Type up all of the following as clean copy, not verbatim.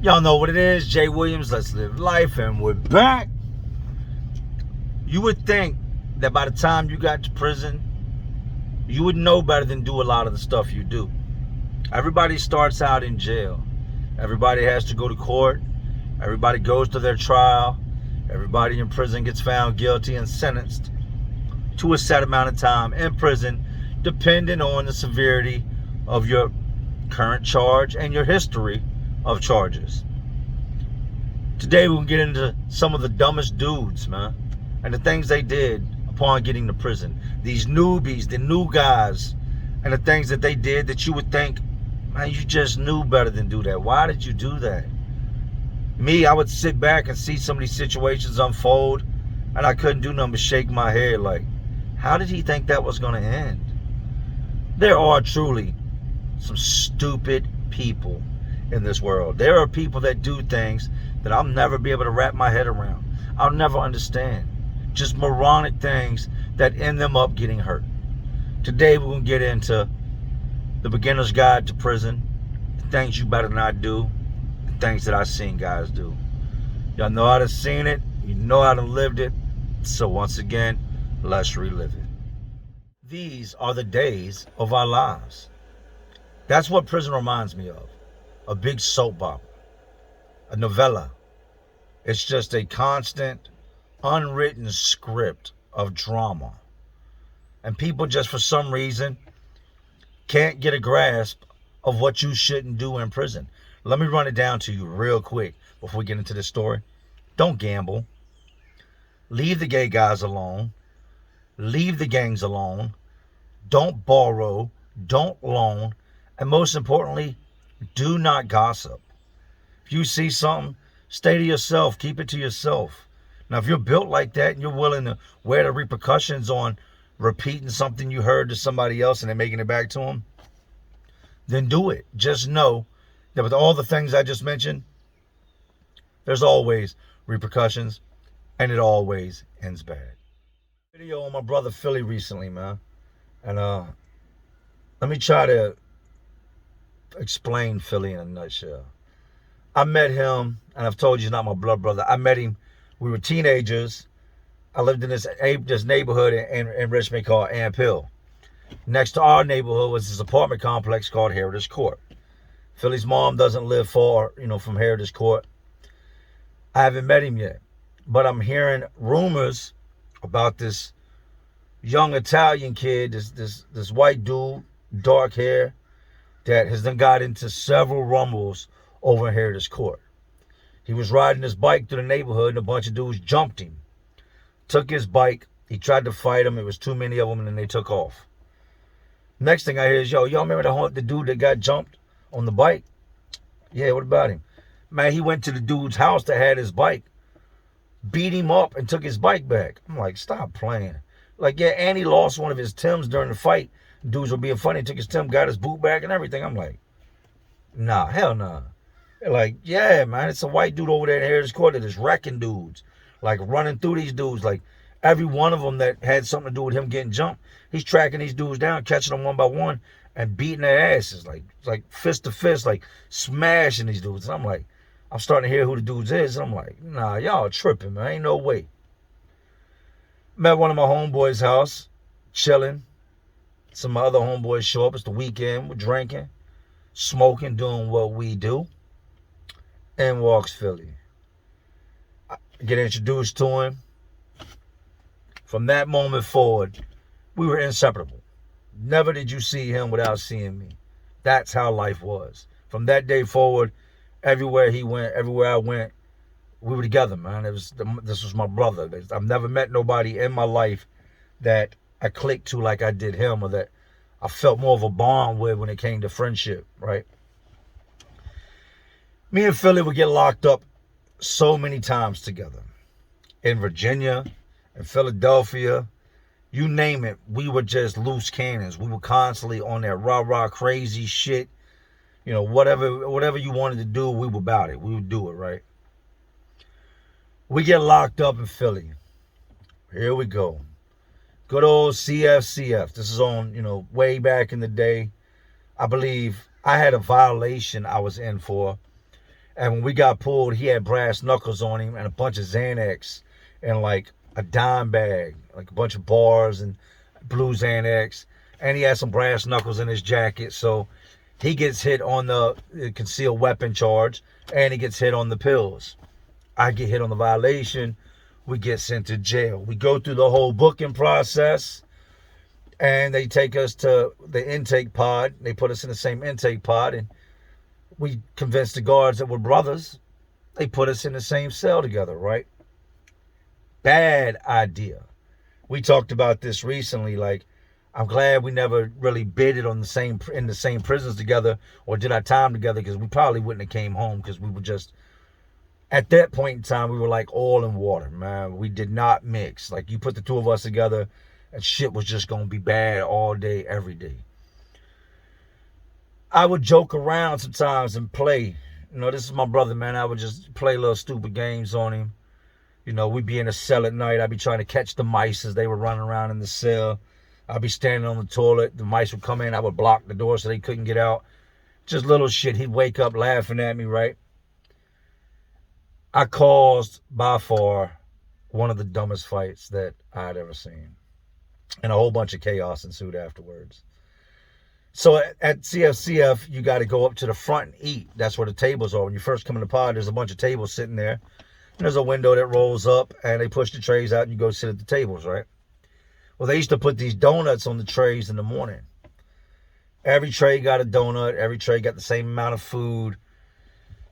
Y'all know what it is. Jay Williams, Let's Live Life, and we're back. You would think that by the time you got to prison, you would know better than do a lot of the stuff you do. Everybody starts out in jail. Everybody has to go to court. Everybody goes to their trial. Everybody in prison gets found guilty and sentenced to a set amount of time in prison, depending on the severity of your current charge and your history of charges. Today we'll get into some of the dumbest dudes, man, and the things they did upon getting to prison. These newbies, the new guys, and the things that they did that you would think, man, you just knew better than do that. Why did you do that? Me, I would sit back and see some of these situations unfold, and I couldn't do nothing but shake my head like, how did he think that was going to end? There are truly some stupid people in this world. There are people that do things that I'll never be able to wrap my head around. I'll never understand. Just moronic things that end them up getting hurt. Today we're going to get into the beginner's guide to prison, the things you better not do, the things that I've seen guys do. Y'all know how to seen it, you know how to lived it, so once again, let's relive it. These are the days of our lives. That's what prison reminds me of. A big soap opera, a novella. It's just a constant, unwritten script of drama. And people just for some reason can't get a grasp of what you shouldn't do in prison. Let me run it down to you real quick before we get into this story. Don't gamble. Leave the gay guys alone. Leave the gangs alone. Don't borrow. Don't loan. And most importantly, do not gossip. If you see something, stay to yourself. Keep it to yourself. Now, if you're built like that and you're willing to wear the repercussions on repeating something you heard to somebody else and then making it back to them, then do it. Just know that with all the things I just mentioned, there's always repercussions, and it always ends bad. Video on my brother Philly recently, man. And let me try to explain Philly in a nutshell. I met him, and I've told you he's not my blood brother. I met him, we were teenagers. I lived in this neighborhood in Richmond called Amp Hill. Next to our neighborhood was this apartment complex called Heritage Court. Philly's mom doesn't live far, from Heritage Court. I haven't met him yet, but I'm hearing rumors about this young Italian kid, this white dude, dark hair, that has then got into several rumbles over in Heritage Court. He was riding his bike through the neighborhood and a bunch of dudes jumped him. Took his bike. He tried to fight him. It was too many of them and then they took off. Next thing I hear is, y'all remember the dude that got jumped on the bike? Yeah, what about him? Man, he went to the dude's house that had his bike, beat him up and took his bike back. I'm like, stop playing. Like, yeah, and he lost one of his Timbs during the fight. Dudes were being funny, took his Tim, got his boot back and everything. I'm like, nah, hell nah. They're like, yeah, man, it's a white dude over there in Heritage Court that is wrecking dudes. Like, running through these dudes. Like, every one of them that had something to do with him getting jumped, he's tracking these dudes down, catching them one by one, and beating their asses. Like fist to fist, like, smashing these dudes. And I'm like, I'm starting to hear who the dudes is. And I'm like, nah, y'all tripping, man. Ain't no way. Met one of my homeboys' house, chilling. Some of my other homeboys show up. It's the weekend. We're drinking, smoking, doing what we do. And walks Philly. I get introduced to him. From that moment forward, we were inseparable. Never did you see him without seeing me. That's how life was. From that day forward, everywhere he went, everywhere I went, we were together, man. This was my brother. I've never met nobody in my life that I clicked to like I did him, or that I felt more of a bond with when it came to friendship, right? Me and Philly would get locked up so many times together. In Virginia, in Philadelphia, you name it, we were just loose cannons. We were constantly on that rah-rah crazy shit. Whatever you wanted to do, we were about it. We would do it, right? We get locked up in Philly. Here we go. Good old CFCF. This is on, way back in the day. I believe I had a violation I was in for. And when we got pulled, he had brass knuckles on him and a bunch of Xanax and like a dime bag, like a bunch of bars and blue Xanax. And he had some brass knuckles in his jacket. So he gets hit on the concealed weapon charge and he gets hit on the pills. I get hit on the violation. We get sent to jail. We go through the whole booking process and they take us to the intake pod. They put us in the same intake pod and we convinced the guards that we're brothers. They put us in the same cell together, right? Bad idea. We talked about this recently. Like, I'm glad we never really bidded on in the same prisons together or did our time together, because we probably wouldn't have came home, because we were just, at that point in time, we were like oil and water, man. We did not mix. Like, you put the two of us together and shit was just going to be bad all day, every day. I would joke around sometimes and play. You know, this is my brother, man. I would just play little stupid games on him. You know, we'd be in a cell at night. I'd be trying to catch the mice as they were running around in the cell. I'd be standing on the toilet. The mice would come in. I would block the door so they couldn't get out. Just little shit. He'd wake up laughing at me, right? I caused, by far, one of the dumbest fights that I'd ever seen. And a whole bunch of chaos ensued afterwards. So at CFCF, you got to go up to the front and eat. That's where the tables are. When you first come in the pod, there's a bunch of tables sitting there. And there's a window that rolls up, and they push the trays out, and you go sit at the tables, right? Well, they used to put these donuts on the trays in the morning. Every tray got a donut. Every tray got the same amount of food.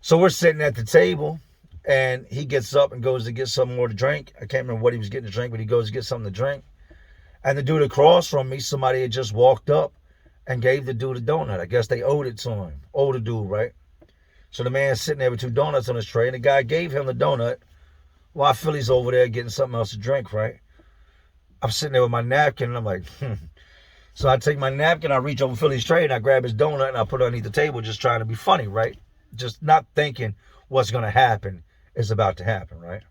So we're sitting at the table, and he gets up and goes to get something more to drink. I can't remember what he was getting to drink, but he goes to get something to drink. And the dude across from me, somebody had just walked up and gave the dude a donut. I guess they owed it to him. Older dude, right? So the man's sitting there with 2 donuts on his tray, and the guy gave him the donut while Philly's over there getting something else to drink, right? I'm sitting there with my napkin, and I'm like, So I take my napkin, I reach over Philly's tray, and I grab his donut, and I put it underneath the table, just trying to be funny, right? Just not thinking what's going to happen is about to happen, right?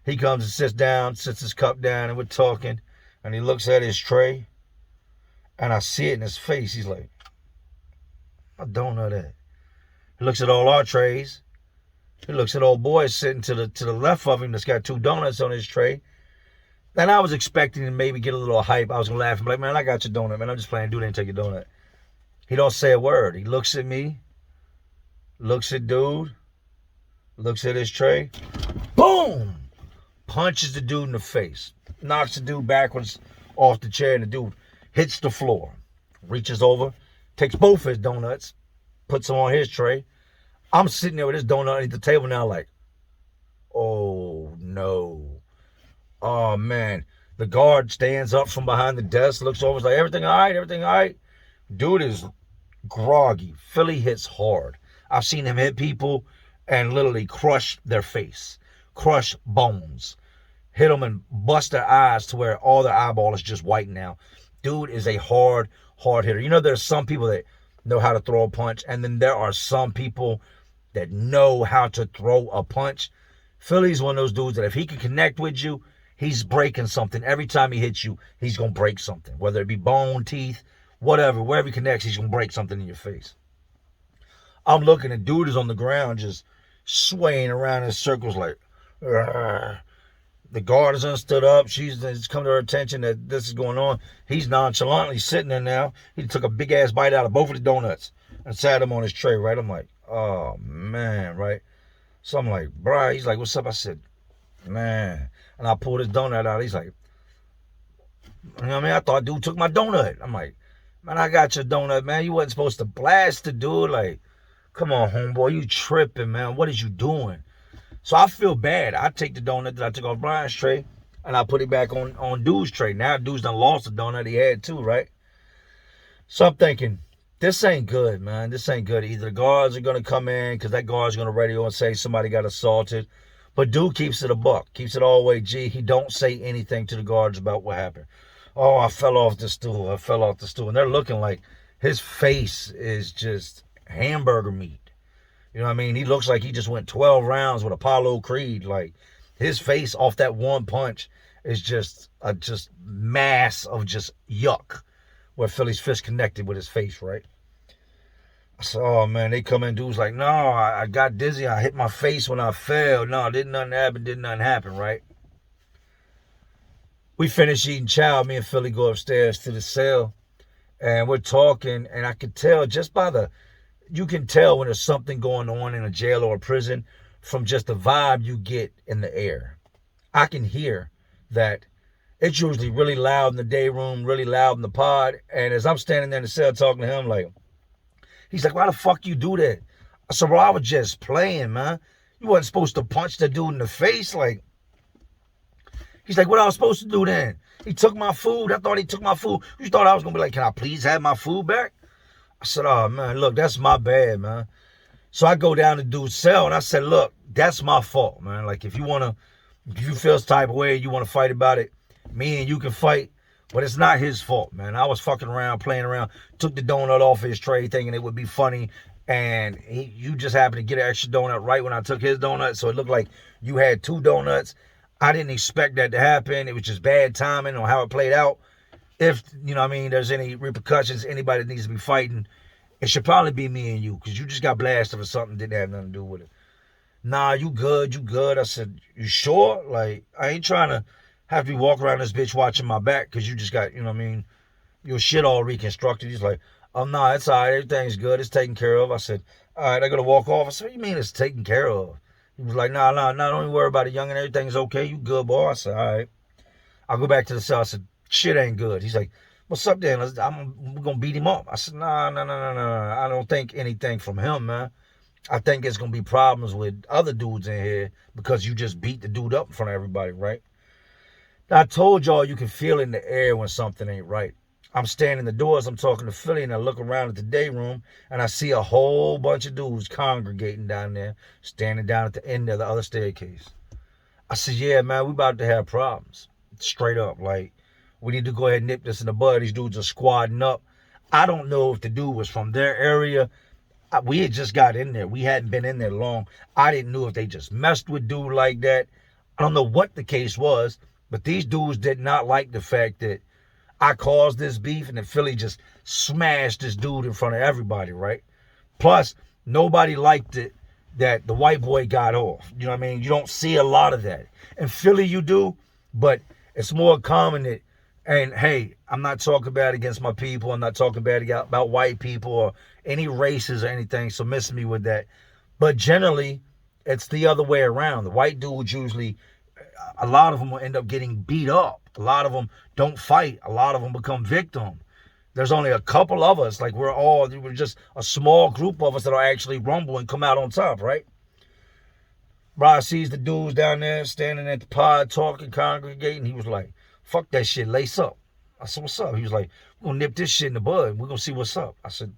He comes and sits down, sits his cup down, and we're talking, and he looks at his tray, and I see it in his face. He's like, I don't know that. He looks at all our trays. He looks at old boy sitting to the left of him that's got 2 donuts on his tray. And I was expecting to maybe get a little hype. I was going to laugh and be like, man, I got your donut, man. I'm just playing. Dude ain't take your donut. He don't say a word. He looks at me, looks at dude, looks at his tray. Boom! Punches the dude in the face. Knocks the dude backwards off the chair, and the dude hits the floor. Reaches over, takes both his donuts, puts them on his tray. I'm sitting there with his donut at the table now like, oh, no. Oh, man. The guard stands up from behind the desk, looks over, is like, everything all right? Everything all right? Dude is groggy. Philly hits hard. I've seen him hit people and literally crush their face, crush bones, hit them and bust their eyes to where all their eyeball is just white now. Dude is a hard hitter. You know, there's some people that know how to throw a punch, and then there are some people that know how to throw a punch. Philly's one of those dudes that if he can connect with you, he's breaking something. Every time he hits you, he's going to break something. Whether it be bone, teeth, whatever. Wherever he connects, he's going to break something in your face. I'm looking, and dude is on the ground just swaying around in circles like, "Argh." The guard has stood up. It's come to her attention that this is going on. He's nonchalantly sitting there now. He took a big-ass bite out of both of the donuts and sat them on his tray, right? I'm like, oh, man, right? So I'm like, bro, he's like, what's up? I said, man. And I pulled his donut out. He's like, you know what I mean? I thought dude took my donut. I'm like, man, I got your donut, man. You wasn't supposed to blast the dude. Like, come on, homeboy, you tripping, man. What is you doing? So I feel bad. I take the donut that I took off Brian's tray and I put it back on dude's tray. Now dude's done lost the donut he had too, right? So I'm thinking, this ain't good, man. This ain't good. Either the guards are going to come in because that guard's going to radio and say somebody got assaulted. But dude keeps it a buck. Keeps it all the way G. He don't say anything to the guards about what happened. Oh, I fell off the stool. I fell off the stool. And they're looking like his face is just hamburger meat. You know what I mean? He looks like he just went 12 rounds with Apollo Creed. Like, his face off that one punch is just a mass of just yuck where Philly's fist connected with his face, right? I said, oh man, they come in, dudes like, no, I got dizzy, I hit my face when I fell. No, didn't nothing happen, right? We finish eating chow, me and Philly go upstairs to the cell, and we're talking, and I could tell just by you can tell when there's something going on in a jail or a prison from just the vibe you get in the air. I can hear that it's usually really loud in the day room, really loud in the pod, and as I'm standing there in the cell talking to him, like, he's like, why the fuck you do that? I said, bro, I was just playing, man. You wasn't supposed to punch the dude in the face. Like, he's like, what I was supposed to do then? He took my food. I thought he took my food. You thought I was going to be like, can I please have my food back? I said, oh, man, look, that's my bad, man. So I go down to dude's cell, and I said, look, that's my fault, man. Like, if you feel some type of way, you want to fight about it, me and you can fight. But it's not his fault, man. I was fucking around, playing around, took the donut off his tray thinking it would be funny, and you just happened to get an extra donut right when I took his donut, so it looked like you had 2 donuts. I didn't expect that to happen. It was just bad timing on how it played out. If, there's any repercussions, anybody that needs to be fighting, it should probably be me and you, because you just got blasted for something that didn't have nothing to do with it. Nah, you good. I said, you sure? Like, I ain't trying to have to be walking around this bitch watching my back because you just got, your shit all reconstructed. He's like, oh, no, it's all right. Everything's good. It's taken care of. I said, all right, I got to walk off. I said, what do you mean it's taken care of? He was like, no, don't even worry about it, young, and everything's okay. You good, boy? I said, all right. I'll go back to the cell. I said, shit ain't good. He's like, what's up then? We're going to beat him up. I said, no. I don't think anything from him, man. I think it's going to be problems with other dudes in here because you just beat the dude up in front of everybody, right? I told y'all you can feel in the air when something ain't right. I'm standing in the doors, I'm talking to Philly, and I look around at the day room, and I see a whole bunch of dudes congregating down there, standing down at the end of the other staircase. I said, yeah, man, we about to have problems. Straight up, like, we need to go ahead and nip this in the bud. These dudes are squadding up. I don't know if the dude was from their area. We had just got in there. We hadn't been in there long. I didn't know if they just messed with dude like that. I don't know what the case was. But these dudes did not like the fact that I caused this beef and that Philly just smashed this dude in front of everybody, right? Plus, nobody liked it that the white boy got off. You know what I mean? You don't see a lot of that. In Philly, you do, but it's more common that, and hey, I'm not talking bad against my people. I'm not talking bad about white people or any races or anything, so miss me with that. But generally, it's the other way around. The white dudes usually, a lot of them will end up getting beat up. A lot of them don't fight. A lot of them become victim. There's only a couple of us, like we're just a small group of us that are actually rumble and come out on top, right? Brian sees the dudes down there standing at the pod talking, congregating. He was like, fuck that shit, lace up. I said, what's up? He was like, we're going to nip this shit in the bud. We're going to see what's up. I said,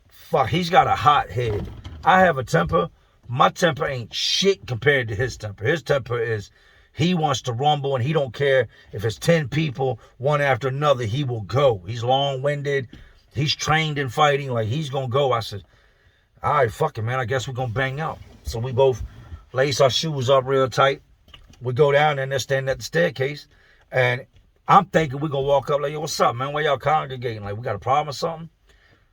fuck, he's got a hot head. I have a temper. My temper ain't shit compared to his temper. His temper is he wants to rumble and he don't care if it's 10 people, one after another, he will go. He's long-winded. He's trained in fighting. Like, he's going to go. I said, all right, fuck it, man. I guess we're going to bang out. So we both lace our shoes up real tight. We go down there and they're standing at the staircase. And I'm thinking we're going to walk up like, yo, what's up, man? Where y'all congregating? Like, we got a problem or something?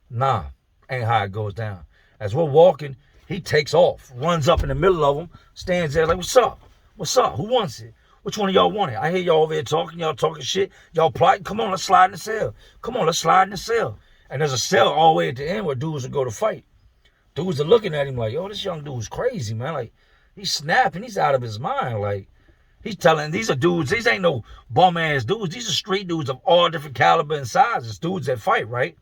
Nah, ain't how it goes down. As we're walking, he takes off, runs up in the middle of them, stands there like, what's up? What's up? Who wants it? Which one of y'all want it? I hear y'all over here talking. Y'all talking shit. Y'all plotting. Come on, let's slide in the cell. Come on, let's slide in the cell. And there's a cell all the way at the end where dudes will go to fight. Dudes are looking at him like, yo, this young dude's crazy, man. Like, he's snapping. He's out of his mind. Like, he's telling, these are dudes. These ain't no bum-ass dudes. These are street dudes of all different caliber and sizes. Dudes that fight, right?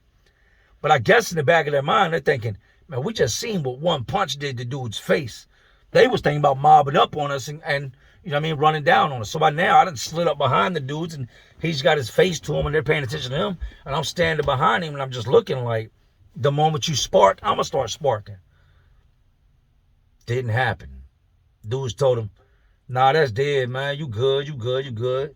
But I guess in the back of their mind, they're thinking, man, we just seen what one punch did to dude's face. They was thinking about mobbing up on us and you know what I mean, running down on us. So by now, I done slid up behind the dudes and he's got his face to him and they're paying attention to him. And I'm standing behind him and I'm just looking like, the moment you spark, I'm going to start sparking. Didn't happen. Dudes told him, nah, that's dead, man. You good.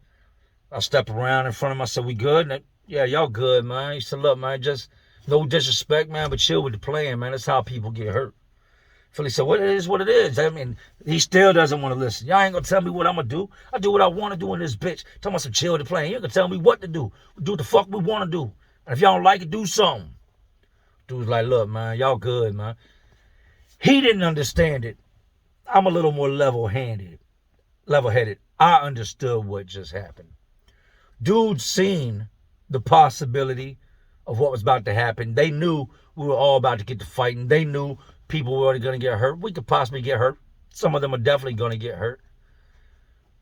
I stepped around in front of him. I said, we good? And yeah, y'all good, man. He said, look, man, just no disrespect, man, but chill with the playing, man. That's how people get hurt. Philly said, what it is. I mean, he still doesn't want to listen. Y'all ain't going to tell me what I'm going to do. I do what I want to do in this bitch. Talking about some chill with the playing. You ain't going to tell me what to do. We do what the fuck we want to do. And if y'all don't like it, do something. Dude's like, look, man, y'all good, man. He didn't understand it. I'm a little more level-headed. I understood what just happened. Dude seen the possibility of what was about to happen. They knew we were all about to get to fighting. They knew people were going to get hurt. We could possibly get hurt. Some of them are definitely going to get hurt.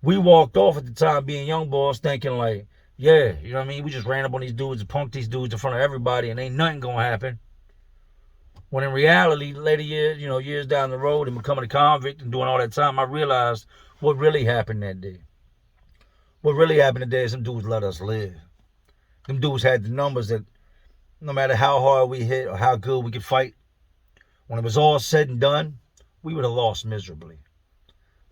We walked off at the time being young boys thinking like, yeah, you know what I mean? We just ran up on these dudes and punked these dudes in front of everybody and ain't nothing going to happen. When in reality, later years, years down the road and becoming a convict and doing all that time, I realized what really happened that day. What really happened today is some dudes let us live. Them dudes had the numbers that no matter how hard we hit or how good we could fight, when it was all said and done, we would have lost miserably.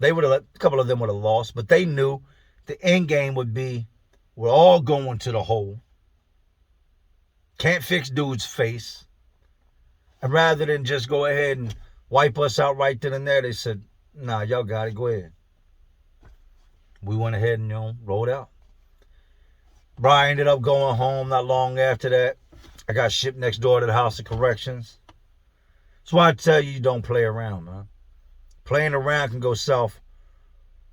A couple of them would have lost, but they knew the end game would be we're all going to the hole. Can't fix dude's face. And rather than just go ahead and wipe us out right then and there, they said, nah, y'all got it, go ahead. We went ahead and, rolled out. Brian ended up going home not long after that. I got shipped next door to the House of Corrections. That's why I tell you don't play around, man. Playing around can go south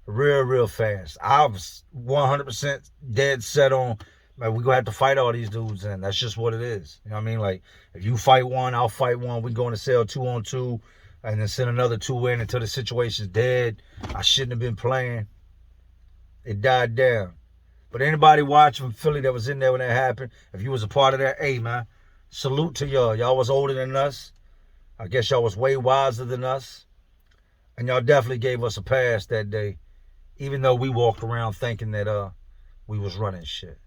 real fast. I was 100% dead set on, man, we're going to have to fight all these dudes, and that's just what it is. You know what I mean? Like, if you fight one, I'll fight one. We go in the cell 2-on-2, and then send another 2 in until the situation's dead. I shouldn't have been playing. It died down. But anybody watching from Philly that was in there when that happened, if you was a part of that, hey, man, salute to y'all. Y'all was older than us. I guess y'all was way wiser than us. And y'all definitely gave us a pass that day, even though we walked around thinking that we was running shit.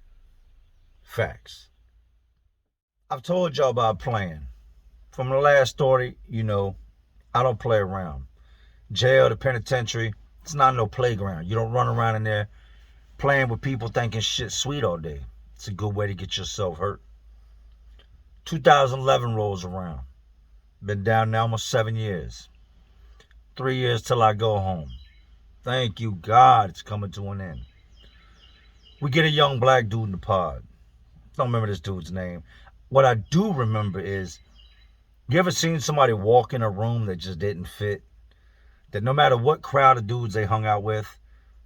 Facts. I've told y'all about playing. From the last story, I don't play around. Jail, the penitentiary, it's not no playground. You don't run around in there playing with people thinking shit sweet all day. It's a good way to get yourself hurt. 2011 rolls around. Been down now almost 7 years. 3 years till I go home. Thank you, God, it's coming to an end. We get a young black dude in the pod. Don't remember this dude's name. What I do remember is, you ever seen somebody walk in a room that just didn't fit? That no matter what crowd of dudes they hung out with,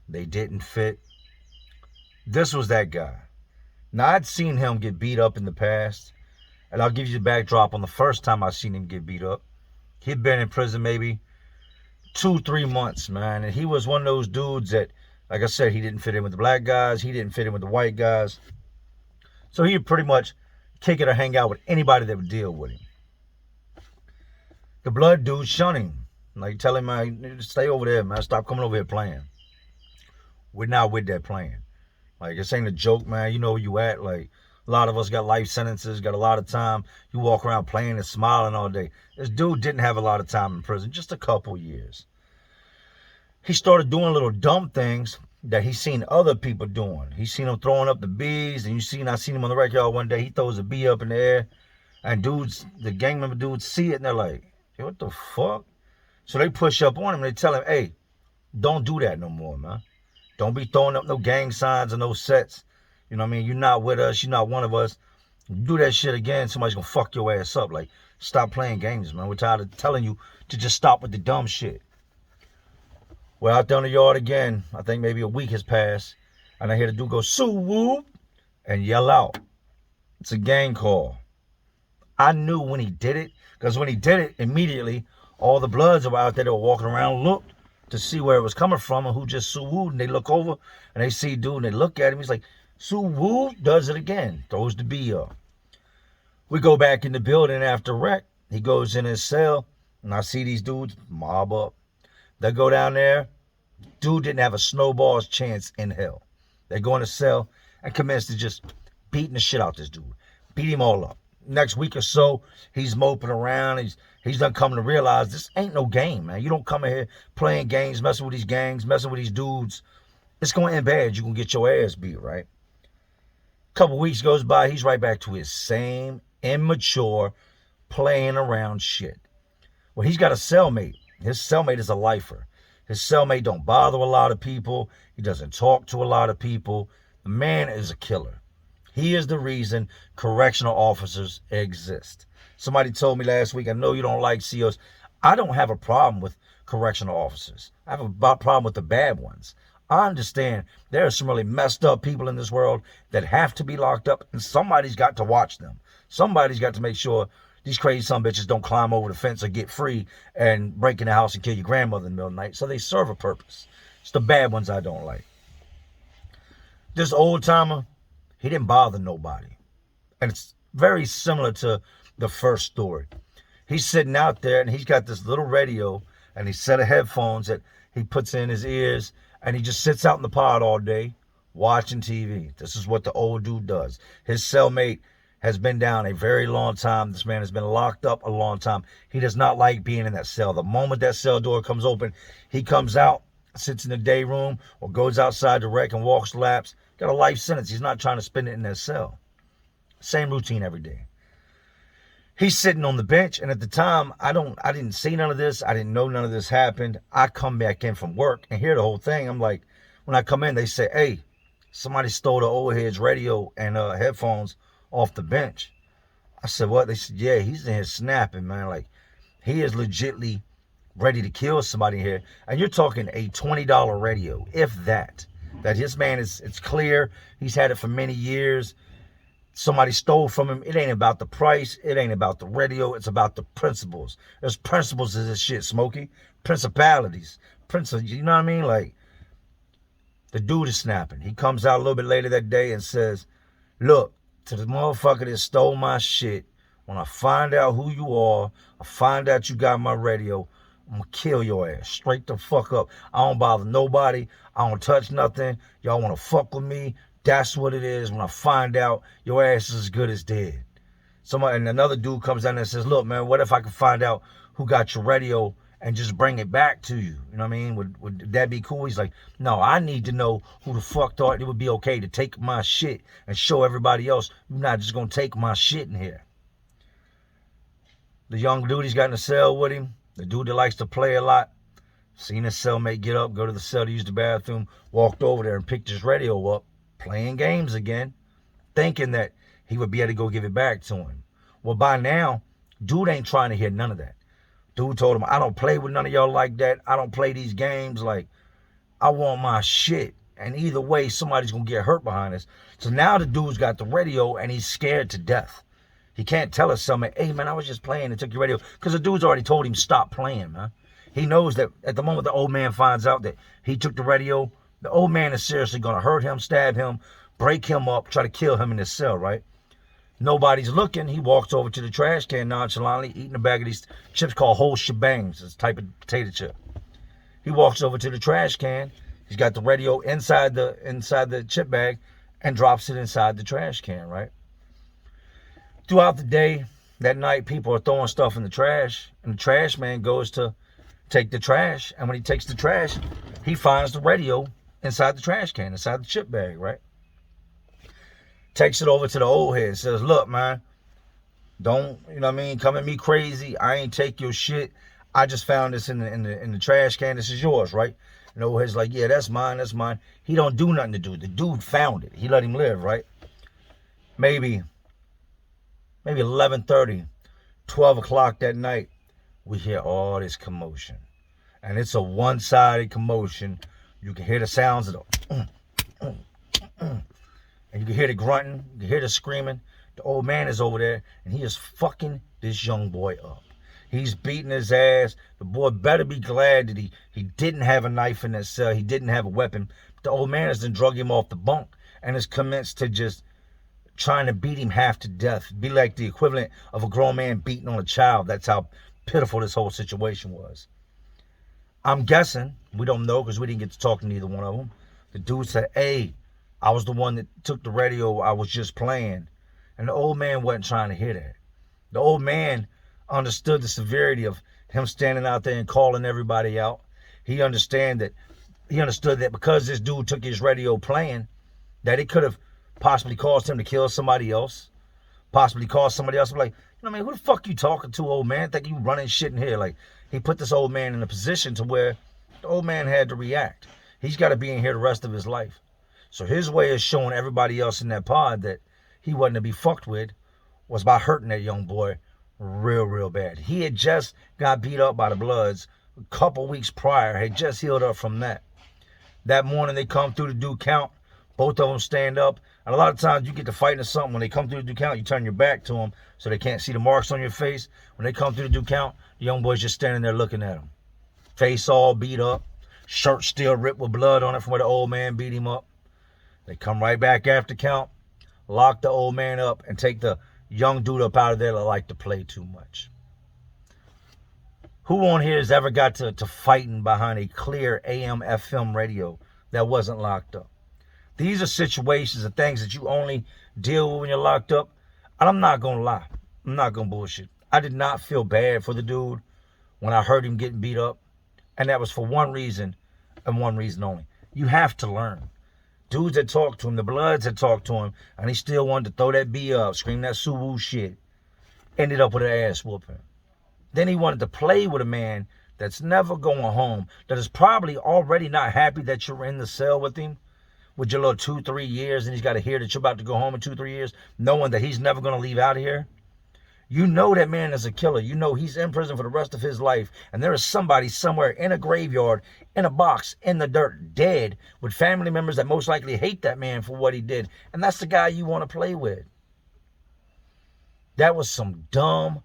they didn't fit? This was that guy. Now, I'd seen him get beat up in the past, and I'll give you the backdrop on the first time I seen him get beat up. He'd been in prison maybe 2-3 months, man, and he was one of those dudes that, like I said, he didn't fit in with the black guys, he didn't fit in with the white guys, so he'd pretty much kick it or hang out with anybody that would deal with him. The blood dude shunned him, like tell him, man, stay over there, man, stop coming over here playing. We're not with that playing. Like, this ain't a joke, man. You know where you at. Like, a lot of us got life sentences, got a lot of time. You walk around playing and smiling all day. This dude didn't have a lot of time in prison, just a couple years. He started doing little dumb things that he seen other people doing. He seen them throwing up the bees, and I seen him on the backyard one day. He throws a bee up in the air, and the gang member dudes see it, and they're like, hey, what the fuck? So they push up on him, and they tell him, hey, don't do that no more, man. Don't be throwing up no gang signs or no sets. You know what I mean? You're not with us. You're not one of us. You do that shit again, somebody's going to fuck your ass up. Like, stop playing games, man. We're tired of telling you to just stop with the dumb shit. We're out there in the yard again. I think maybe a week has passed. And I hear the dude go, "Sue-woo," and yell out. It's a gang call. I knew when he did it, because when he did it, immediately, all the bloods that were out there that were walking around looked to see where it was coming from and who just Sue-wooed, and they look over and they see dude and they look at him. He's like, Sue-woo, does it again, throws the bee up. We go back in the building after rec. He goes in his cell, and I see these dudes mob up. They go down there. Dude didn't have a snowball's chance in hell. They go in the cell and commence to just beating the shit out this dude. Beat him all up. Next week or so, he's moping around. He's done coming to realize this ain't no game, man. You don't come in here playing games, messing with these gangs, messing with these dudes. It's going to end bad. You're going to get your ass beat, right? A couple weeks goes by. He's right back to his same immature playing around shit. Well, he's got a cellmate. His cellmate is a lifer. His cellmate don't bother a lot of people. He doesn't talk to a lot of people. The man is a killer. He is the reason correctional officers exist. Somebody told me last week, I know you don't like COs. I don't have a problem with correctional officers. I have a problem with the bad ones. I understand there are some really messed up people in this world that have to be locked up, and somebody's got to watch them. Somebody's got to make sure these crazy son bitches don't climb over the fence or get free and break in the house and kill your grandmother in the middle of the night. So they serve a purpose. It's the bad ones I don't like. This old timer, he didn't bother nobody. And it's very similar to the first story. He's sitting out there and he's got this little radio and a set of headphones that he puts in his ears, and he just sits out in the pod all day watching TV. This is what the old dude does. His cellmate has been down a very long time. This man has been locked up a long time. He does not like being in that cell. The moment that cell door comes open, he comes out, sits in the day room, or goes outside to rec and walks laps. Got a life sentence. He's not trying to spend it in that cell. Same routine every day. He's sitting on the bench, and at the time, I didn't see none of this. I didn't know none of this happened. I come back in from work and hear the whole thing. I'm like, when I come in, they say, hey, somebody stole the old head's radio and headphones off the bench. I said, what? They said, yeah, he's in here snapping, man. Like, he is legitly ready to kill somebody here. And you're talking a $20 radio, if that. That his man it's clear. He's had it for many years. Somebody stole from him. It ain't about the price. It ain't about the radio. It's about the principles. There's principles to this shit, Smokey. Principalities. You know what I mean? Like, the dude is snapping. He comes out a little bit later that day and says, look, to the motherfucker that stole my shit, when I find out who you are, I find out you got my radio, I'm gonna kill your ass straight the fuck up. I don't bother nobody. I don't touch nothing. Y'all wanna fuck with me? That's what it is. When I find out, your ass is as good as dead. And another dude comes down and says, look, man, what if I could find out who got your radio and just bring it back to you? You know what I mean? Would that be cool? He's like, no, I need to know who the fuck thought it would be okay to take my shit and show everybody else you're not just gonna take my shit in here. The young dude he's got in the cell with him, the dude that likes to play a lot, seen his cellmate get up, go to the cell to use the bathroom, walked over there and picked his radio up, playing games again, thinking that he would be able to go give it back to him. Well, by now, dude ain't trying to hear none of that. Dude told him, I don't play with none of y'all like that. I don't play these games. Like, I want my shit. And either way, somebody's going to get hurt behind us. So now the dude's got the radio and he's scared to death. He can't tell us something, hey, man, I was just playing and took your radio. Because the dude's already told him, stop playing, man. He knows that at the moment the old man finds out that he took the radio, the old man is seriously going to hurt him, stab him, break him up, try to kill him in his cell, right? Nobody's looking. He walks over to the trash can nonchalantly, eating a bag of these chips called whole shebangs. It's a type of potato chip. He walks over to the trash can. He's got the radio inside the chip bag and drops it inside the trash can, right? Throughout the day, that night, people are throwing stuff in the trash, and the trash man goes to take the trash, and when he takes the trash, he finds the radio inside the trash can, inside the chip bag, right? Takes it over to the old head, says, look, man, don't, you know what I mean, come at me crazy. I ain't take your shit. I just found this in the trash can. This is yours, right? And the old head's like, yeah, that's mine, that's mine. He don't do nothing to do it. The dude found it. He let him live, right? Maybe 11:30, 12 o'clock that night, we hear all this commotion. And it's a one-sided commotion. You can hear the sounds of the and you can hear the grunting, you can hear the screaming. The old man is over there, and he is fucking this young boy up. He's beating his ass. The boy better be glad that he didn't have a knife in that cell. He didn't have a weapon. The old man has then drug him off the bunk and has commenced to just trying to beat him half to death. Be like the equivalent of a grown man beating on a child. That's how pitiful this whole situation was. I'm guessing, we don't know because we didn't get to talk to neither one of them. The dude said, hey, I was the one that took the radio. I was just playing. And the old man wasn't trying to hear that. The old man understood the severity of him standing out there and calling everybody out. He understood that because this dude took his radio playing, that it could have possibly caused him to kill somebody else. Possibly caused somebody else to be like, you know what I mean, who the fuck you talking to, old man? Think you running shit in here? Like, he put this old man in a position to where the old man had to react. He's got to be in here the rest of his life. So his way is showing everybody else in that pod that he wasn't to be fucked with was by hurting that young boy real bad. He had just got beat up by the Bloods a couple weeks prior, had just healed up from that. That morning they come through to do count, both of them stand up, and a lot of times you get to fighting or something, when they come through to do count, you turn your back to them so they can't see the marks on your face. When they come through to do count, the young boy's just standing there looking at him. Face all beat up, shirt still ripped with blood on it from where the old man beat him up. They come right back after count, lock the old man up, and take the young dude up out of there that like to play too much. Who on here has ever got to fighting behind a clear AM FM radio that wasn't locked up? These are situations and things that you only deal with when you're locked up. And I'm not going to lie. I'm not going to bullshit. I did not feel bad for the dude when I heard him getting beat up. And that was for one reason and one reason only. You have to learn. Dudes that talked to him, the Bloods that talked to him, and he still wanted to throw that B up, scream that Suwoo shit, ended up with an ass whooping. Then he wanted to play with a man that's never going home, that is probably already not happy that you're in the cell with him, with your little 2-3 years, and he's got to hear that you're about to go home in 2-3 years, knowing that he's never going to leave out of here. You know that man is a killer. You know he's in prison for the rest of his life. And there is somebody somewhere in a graveyard, in a box, in the dirt, dead, with family members that most likely hate that man for what he did. And that's the guy you want to play with. That was some dumb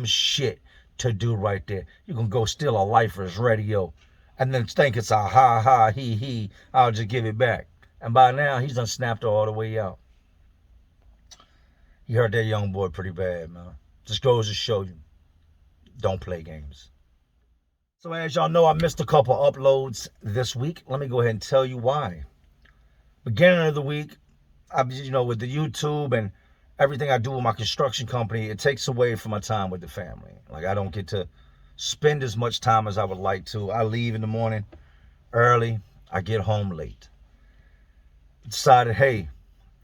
shit to do right there. You can go steal a Lifer's radio and then think it's a ha, he, I'll just give it back. And by now, he's done snapped all the way out. He hurt that young boy pretty bad, man. Just goes to show you, don't play games. So as y'all know, I missed a couple uploads this week. Let me go ahead and tell you why. Beginning of the week, with the YouTube and everything I do with my construction company, it takes away from my time with the family. Like, I don't get to spend as much time as I would like to. I leave in the morning early. I get home late. Decided, hey,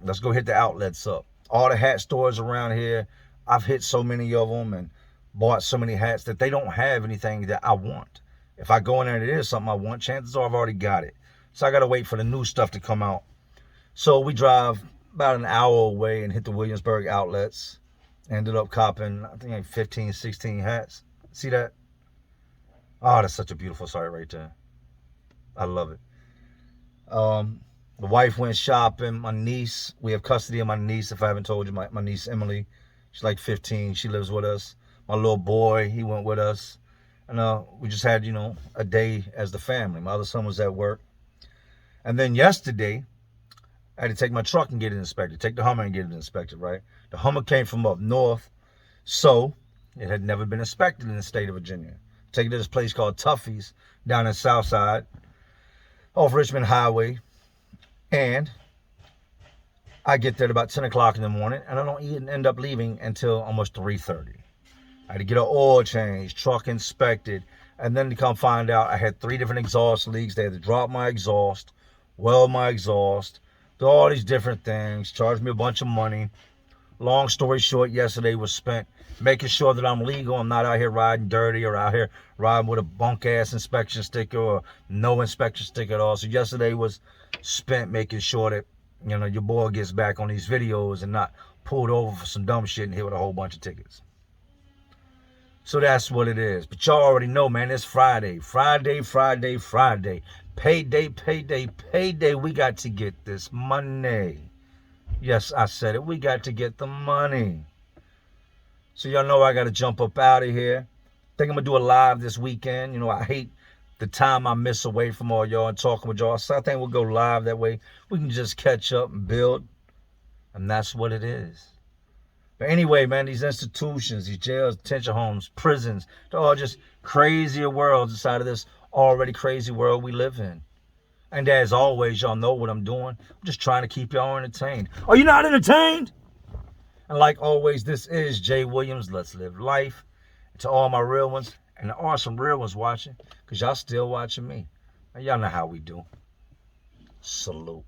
let's go hit the outlets up. All the hat stores around here, I've hit so many of them and bought so many hats that they don't have anything that I want. If I go in there and it is something I want, chances are I've already got it. So I got to wait for the new stuff to come out. So we drive about an hour away and hit the Williamsburg outlets. Ended up copping, I think, like 15, 16 hats. See that? Oh, that's such a beautiful sight right there. I love it. The wife went shopping. My niece, we have custody of my niece, if I haven't told you, my niece Emily. She's like 15. She lives with us. My little boy, he went with us. And we just had, a day as the family. My other son was at work. And then yesterday, I had to take my truck and get it inspected. Take the Hummer and get it inspected, right? The Hummer came from up north, so it had never been inspected in the state of Virginia. Take it to this place called Tuffy's down in Southside, off Richmond Highway. And I get there at about 10 o'clock in the morning, and I don't even end up leaving until almost 3:30. I had to get an oil change, truck inspected, and then to come find out I had 3 different exhaust leaks. They had to drop my exhaust, weld my exhaust, do all these different things, charge me a bunch of money. Long story short, yesterday was spent making sure that I'm legal. I'm not out here riding dirty or out here riding with a bunk-ass inspection sticker or no inspection sticker at all. So yesterday was spent making sure that, your boy gets back on these videos and not pulled over for some dumb shit and hit with a whole bunch of tickets. So that's what it is. But y'all already know, man, it's Friday. Friday. Payday. We got to get this money. Yes, I said it. We got to get the money. So y'all know I got to jump up out of here. Think I'm going to do a live this weekend. I hate the time I miss away from all y'all and talking with y'all. So I think we'll go live that way. We can just catch up and build. And that's what it is. But anyway, man, these institutions, these jails, detention homes, prisons, they're all just crazier worlds inside of this already crazy world we live in. And as always, y'all know what I'm doing. I'm just trying to keep y'all entertained. Are you not entertained? And like always, this is Jay Williams. Let's live life. And to all my real ones, and there are some real ones watching, because y'all still watching me. And y'all know how we do. Salute.